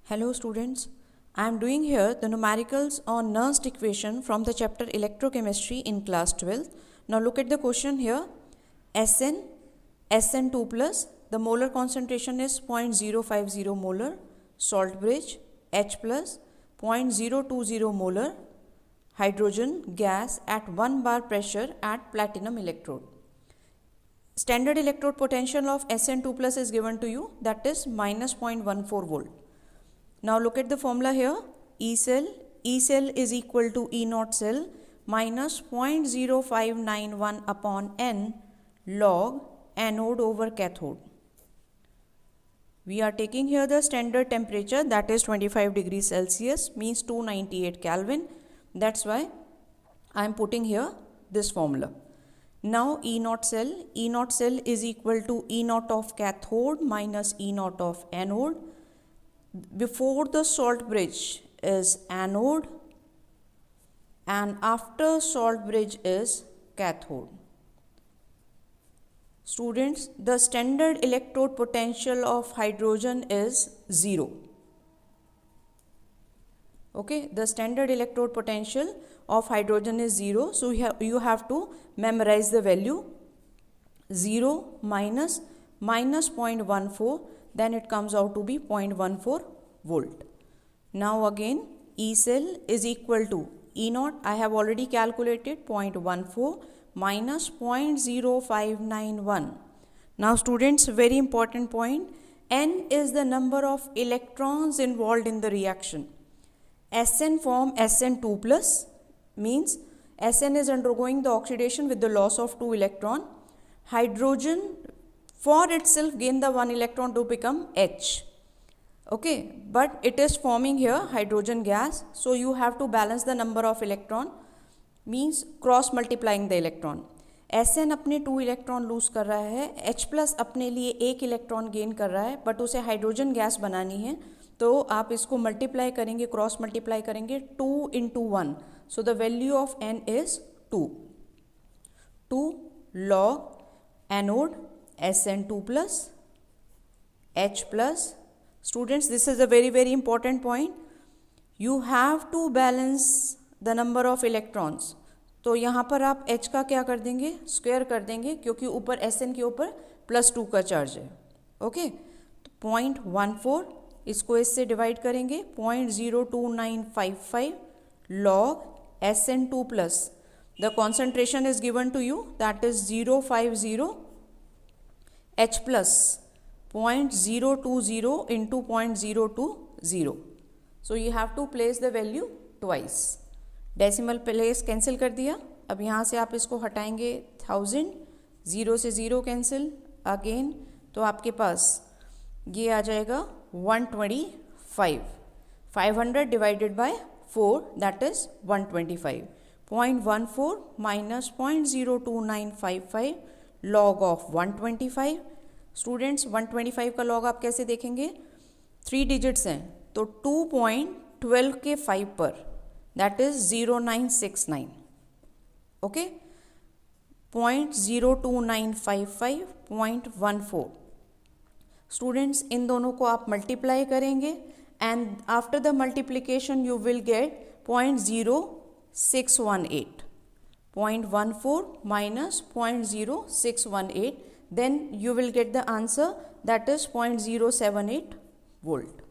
Hello students, I am doing here the numericals on Nernst equation from the chapter Electrochemistry in class 12. Now look at the question here. SN2 plus, the molar concentration is 0.050 molar, salt bridge, H plus, 0.020 molar, hydrogen gas at 1 bar pressure at platinum electrode. Standard electrode potential of SN2 plus is given to you, that is minus 0.14 volt. Now look at the formula here. E cell is equal to E naught cell minus 0.0591 upon N log anode over cathode. We are taking here the standard temperature, that is 25 degrees Celsius, means 298 Kelvin. That's why I am putting here this formula. Now E naught cell is equal to E naught of cathode minus E naught of anode. Before the salt bridge is anode and after salt bridge is cathode. Students, the standard electrode potential of hydrogen is 0. Okay, the standard electrode potential of hydrogen is 0. So you have to memorize the value 0 minus 0.14, then it comes out to be 0.14 volt. Now again E cell is equal to E naught, I have already calculated 0.14 minus 0.0591. Now students, very important point, N is the number of electrons involved in the reaction. SN form SN2 plus means SN is undergoing the oxidation with the loss of 2 electron. Hydrogen for itself gain the 1 electron to become H. Okay, but it is forming here hydrogen gas, so you have to balance the number of electron, means cross multiplying the electron. SN अपने 2 electron lose कर रहा है, H plus अपने लिए 1 electron gain कर रहा है, but उसे हाइड्रोजन गैस बनानी है, तो आप इसको मल्टीप्लाई करेंगे, क्रॉस मल्टीप्लाई करेंगे 2 into 1. So the value of N is 2. 2 log anode SN2 plus H plus. Students, this is a very important point. You have to balance the number of electrons. तो यहाँ पर आप H का क्या कर देंगे, square कर देंगे, क्योंकि ऊपर SN के ऊपर +2 का चार्ज है. ओके, तो 0.14 इसको इससे डिवाइड करेंगे, 0.02955 log SN2 plus. The concentration is given to you, that is 050 H plus 0.020 into 0.020. So you have to place the value twice. Decimal place cancel कर दिया. अब यहाँ से आप इसको हटाएंगे 1000, 0 से 0 कैंसिल अगेन, तो आपके पास ये आ जाएगा 125. 500 divided by 4, that is 125. 0.14 minus 0.02955 log of 125. Students, 125 का लॉग आप कैसे देखेंगे, 3 डिजिट्स हैं, तो 2.12 के 5 पर, दैट इज 0969. ओके, 0.02955 0.14. स्टूडेंट्स, इन दोनों को आप मल्टीप्लाई करेंगे and after the multiplication you will get 0.0618. 0.14 minus 0.0618, then you will get the answer, that is 0.078 volt.